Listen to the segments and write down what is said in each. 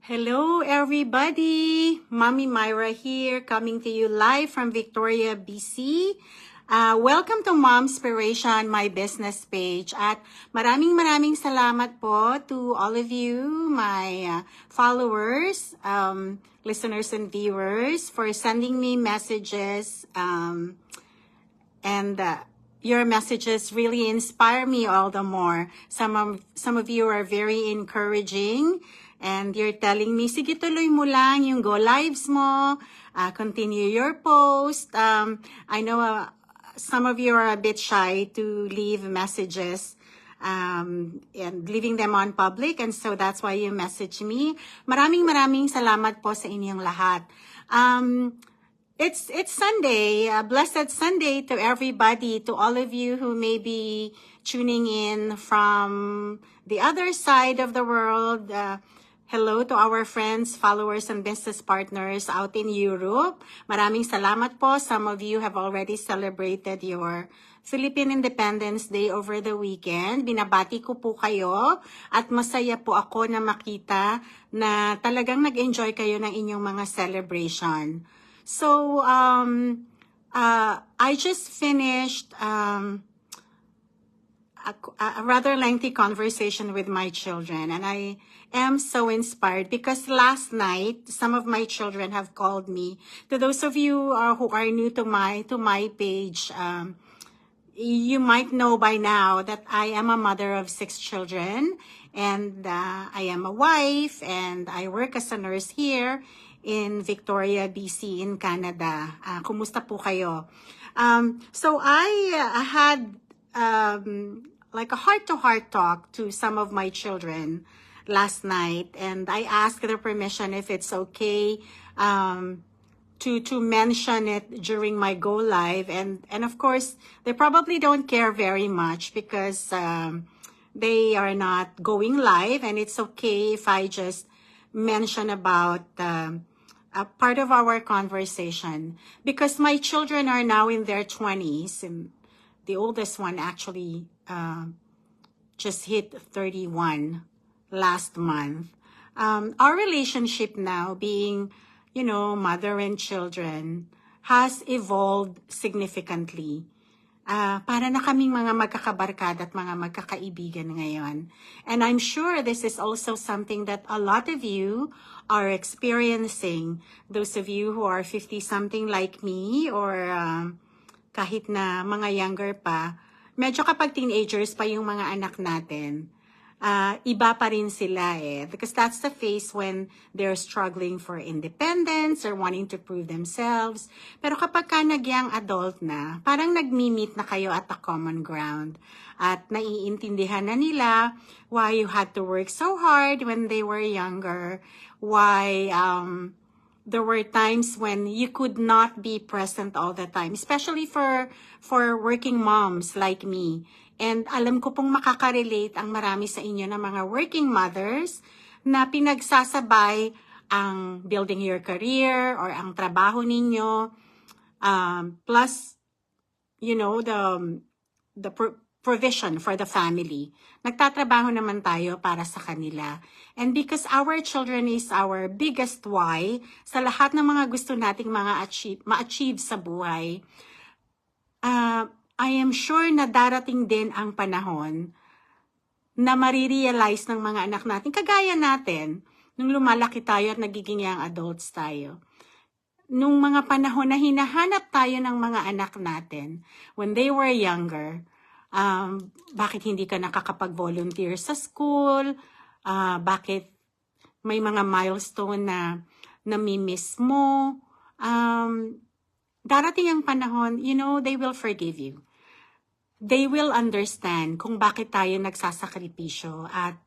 Hello, everybody. Mommy Myra here, coming to you live from Victoria, BC. Welcome to Momspiration, my business page. At maraming salamat po to all of you, my followers, listeners and viewers, for sending me messages. And your messages really inspire me all the more. Some of you are very encouraging. And you're telling me, sige tuloy mo lang yung go lives mo, continue your post. I know some of you are a bit shy to leave messages and leaving them on public, and so that's why you message me. Maraming salamat po sa inyong lahat. It's Sunday, blessed Sunday to everybody, to all of you who may be tuning in from the other side of the world. Hello to our friends, followers, and business partners out in Europe. Maraming salamat po. Some of you have already celebrated your Philippine Independence Day over the weekend. Binabati ko po kayo at masaya po ako na makita na talagang nag-enjoy kayo ng inyong mga celebration. So, I just finished a rather lengthy conversation with my children, and I am so inspired because last night some of my children have called me. To those of you who are new to my page, you might know by now that I am a mother of 6 children, and I am a wife, and I work as a nurse here in Victoria, BC in Canada. Kumusta po kayo? So I had like a heart-to-heart talk to some of my children last night, and I asked their permission if it's okay to mention it during my go live, and of course they probably don't care very much because they are not going live, and it's okay if I just mention about a part of our conversation, because my children are now in their 20s, and the oldest one actually just hit 31 last month. Our relationship now, being, mother and children, has evolved significantly. Para na kaming mga magkakabarkada at mga magkakaibigan ngayon. And I'm sure this is also something that a lot of you are experiencing. Those of you who are 50-something like me, or kahit na mga younger pa, medyo kapag teenagers pa yung mga anak natin, iba pa rin sila because that's the phase when they're struggling for independence or wanting to prove themselves. Pero kapag ka nag-young adult na, parang nag-meet na kayo at a common ground at naiintindihan na nila why you had to work so hard when they were younger, why there were times when you could not be present all the time, especially for working moms like me. And alam ko pong makaka-relate ang marami sa inyo na mga working mothers na pinagsasabay ang building your career or ang trabaho ninyo, plus, the provision for the family. Nagtatrabaho naman tayo para sa kanila. And because our children is our biggest why sa lahat ng mga gusto nating ma-achieve sa buhay, I am sure na darating din ang panahon na marirealize ng mga anak natin, kagaya natin, nung lumalaki tayo at nagiging young adults tayo. Nung mga panahon na hinahanap tayo ng mga anak natin, when they were younger, bakit hindi ka nakakapag-volunteer sa school, bakit may mga milestone na namimiss mo, darating ang panahon, they will forgive you. They will understand kung bakit tayo nagsasakripisyo at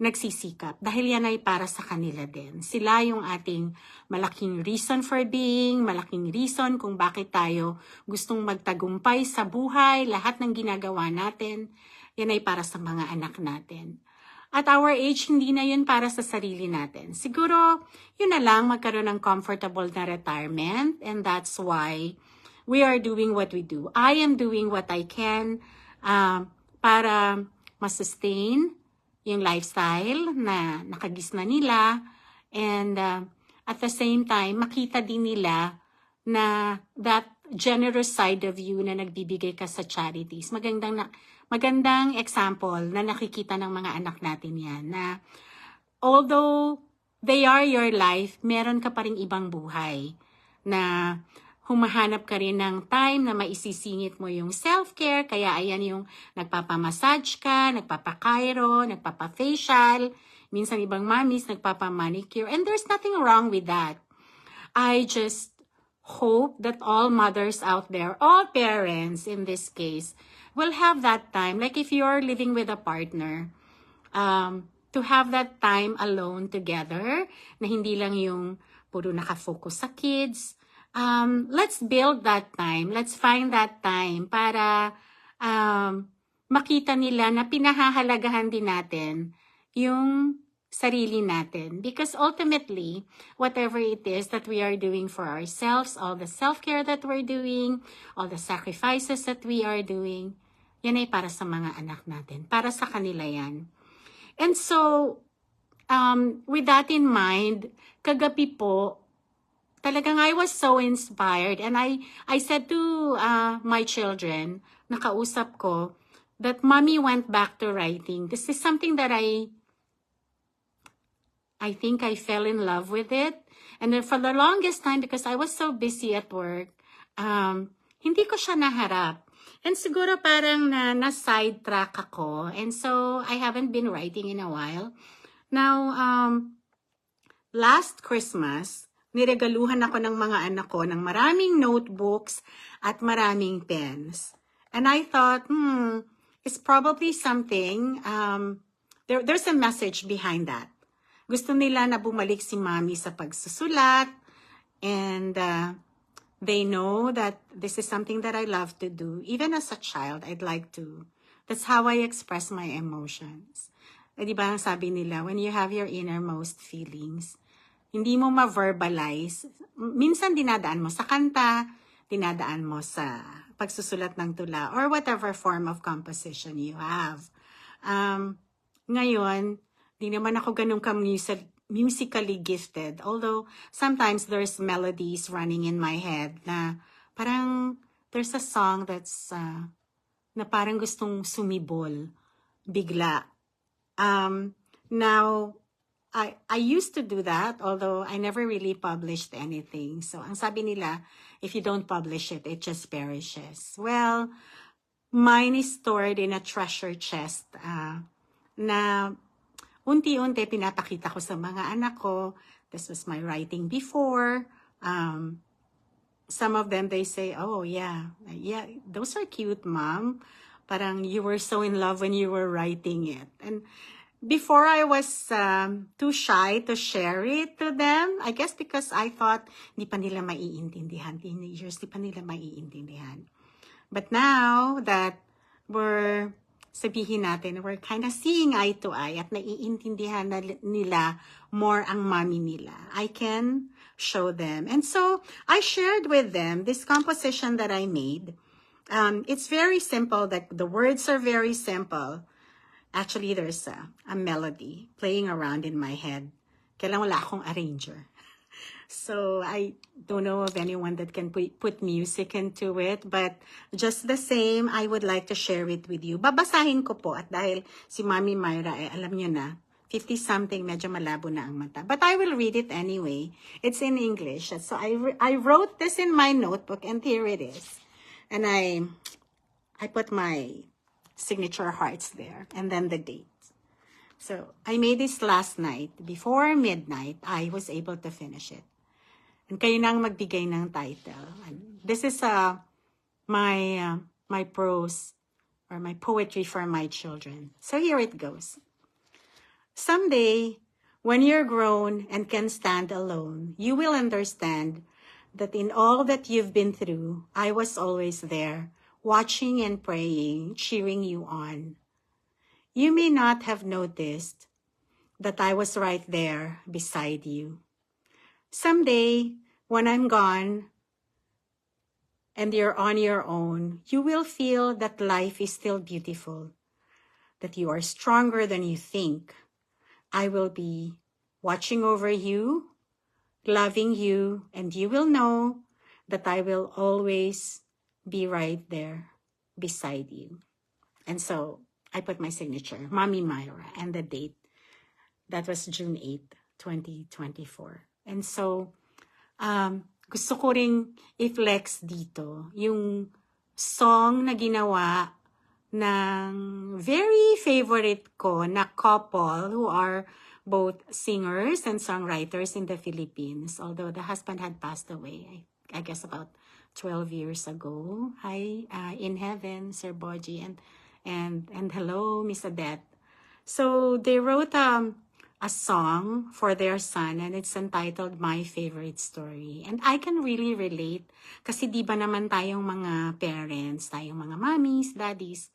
nagsisikap. Dahil yan ay para sa kanila din. Sila yung ating malaking reason for being, malaking reason kung bakit tayo gustong magtagumpay sa buhay, lahat ng ginagawa natin, yan ay para sa mga anak natin. At our age, hindi na yun para sa sarili natin. Siguro, yun na lang, magkaroon ng comfortable na retirement, and that's why we are doing what we do. I am doing what I can para ma-sustain yung lifestyle na nakagisna nila And at the same time, makita din nila na that generous side of you na nagbibigay ka sa charities. Magandang example na nakikita ng mga anak natin yan, na although they are your life, meron ka pa rin ibang buhay na humahanap ka rin ng time na maisisingit mo yung self-care. Kaya ayan yung nagpapamassage ka, nagpapakairo, nagpapafacial. Minsan ibang mommies nagpapamanicure. And there's nothing wrong with that. I just hope that all mothers out there, all parents in this case, will have that time. Like if you're living with a partner, to have that time alone together, na hindi lang yung puro nakafocus sa kids. Let's build that time. Let's find that time para makita nila na pinahahalagahan din natin yung sarili natin. Because ultimately, whatever it is that we are doing for ourselves, all the self-care that we're doing, all the sacrifices that we are doing, yan ay para sa mga anak natin. Para sa kanila yan. And so, with that in mind, kagabi po, talagang I was so inspired, and I said to my children, nakausap ko, that mommy went back to writing. This is something that I think I fell in love with it. And then for the longest time, because I was so busy at work, hindi ko siya naharap. And siguro parang na-sidetrack ako. And so I haven't been writing in a while. Now, last Christmas, niregaluhan ako ng mga anak ko ng maraming notebooks at maraming pens. And I thought, it's probably something, there's a message behind that. Gusto nila na bumalik si mommy sa pagsusulat, and they know that this is something that I love to do. Even as a child, I'd like to. That's how I express my emotions. Di ba ang sabi nila, when you have your innermost feelings, hindi mo ma-verbalize. Minsan dinadaan mo sa kanta, dinadaan mo sa pagsusulat ng tula, or whatever form of composition you have. Ngayon, di naman ako ganun musically gifted. Although, sometimes there's melodies running in my head na parang there's a song that's na parang gustong sumibol bigla. Now, I used to do that, although I never really published anything. So, ang sabi nila, if you don't publish it, it just perishes. Well, mine is stored in a treasure chest na unti-unti pinapakita ko sa mga anak ko. This was my writing before. Some of them, they say, oh, yeah, those are cute, Mom. Parang you were so in love when you were writing it. And before, I was too shy to share it to them. I guess because I thought, di pa nila maiintindihan. Teenagers, di pa nila maiintindihan. But now that sabihin natin, we're kind of seeing eye to eye at naiintindihan na nila more ang mommy nila, I can show them. And so, I shared with them this composition that I made. It's very simple. The words are very simple. Actually, there's a melody playing around in my head. Kailangan wala akong arranger. So, I don't know of anyone that can put music into it. But just the same, I would like to share it with you. Babasahin ko po. At dahil si Mami Myra, alam nyo na, 50-something, medyo malabo na ang mata. But I will read it anyway. It's in English. So, I wrote this in my notebook, and here it is. And I put my signature hearts there, and then the date. So, I made this last night. Before midnight, I was able to finish it. And kayo nang magbigay ng title. And this is my prose, or my poetry for my children. So here it goes. Someday, when you're grown and can stand alone, you will understand that in all that you've been through, I was always there, watching and praying, cheering you on. You may not have noticed that I was right there beside you. Someday, when I'm gone and you're on your own, you will feel that life is still beautiful, that you are stronger than you think. I will be watching over you, loving you, and you will know that I will always be right there beside you. And so I put my signature, Mommy Myra, and the date. That was June 8, 2024. And so, gusto ko ring i-flex dito yung song na ginawa ng very favorite ko na couple who are both singers and songwriters in the Philippines. Although the husband had passed away, I guess about 12 years ago. Hi, in heaven, Sir Boji, and hello, Miss Adette. So they wrote a song for their son, and it's entitled My Favorite Story. And I can really relate kasi di ba naman tayong mga parents, tayong mga mommies, daddies,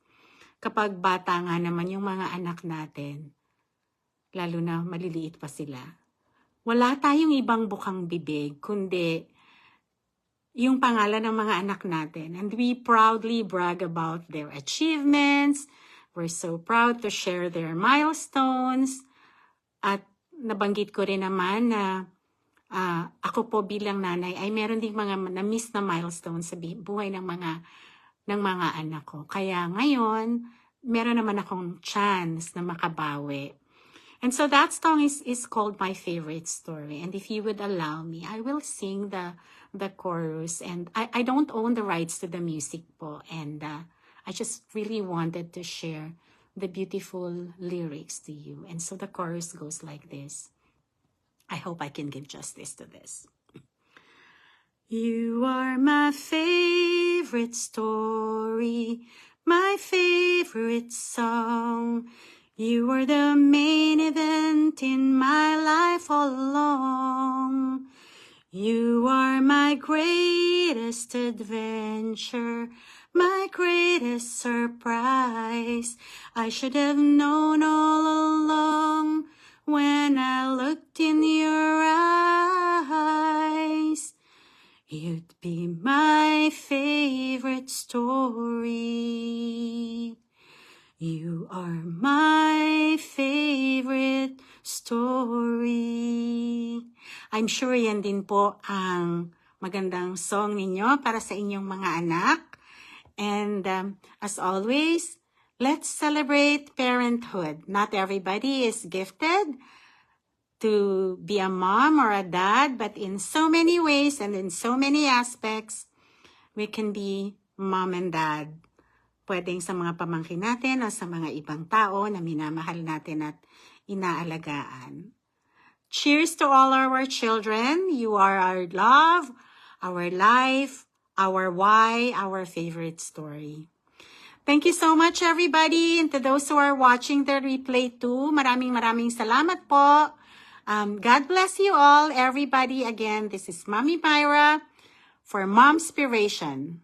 kapag bata nga naman yung mga anak natin, lalo na maliliit pa sila, wala tayong ibang bukang bibig kundi yung pangalan ng mga anak natin. And we proudly brag about their achievements. We're so proud to share their milestones. At nabanggit ko rin naman na ako po bilang nanay ay meron ding mga na-miss na milestones sa buhay ng mga anak ko. Kaya ngayon, meron naman akong chance na makabawi. And so that song is called My Favorite Story. And if you would allow me, I will sing the chorus. And I don't own the rights to the music po. And I just really wanted to share the beautiful lyrics to you. And so the chorus goes like this. I hope I can give justice to this. You are my favorite story, my favorite song. You are the main event in my life all along. You are my greatest adventure, my greatest surprise. I should have known all along when I looked in your eyes. You'd be my favorite story. You are my favorite story. I'm sure yan din po ang magandang song ninyo para sa inyong mga anak. And as always, let's celebrate parenthood. Not everybody is gifted to be a mom or a dad, but in so many ways and in so many aspects, we can be mom and dad. Pwedeng sa mga pamangkin natin o sa mga ibang tao na minamahal natin at inaalagaan. Cheers to all our children. You are our love, our life, our why, our favorite story. Thank you so much, everybody. And to those who are watching the replay too, maraming salamat po. God bless you all, everybody. Again, this is Mommy Myra for Momspiration.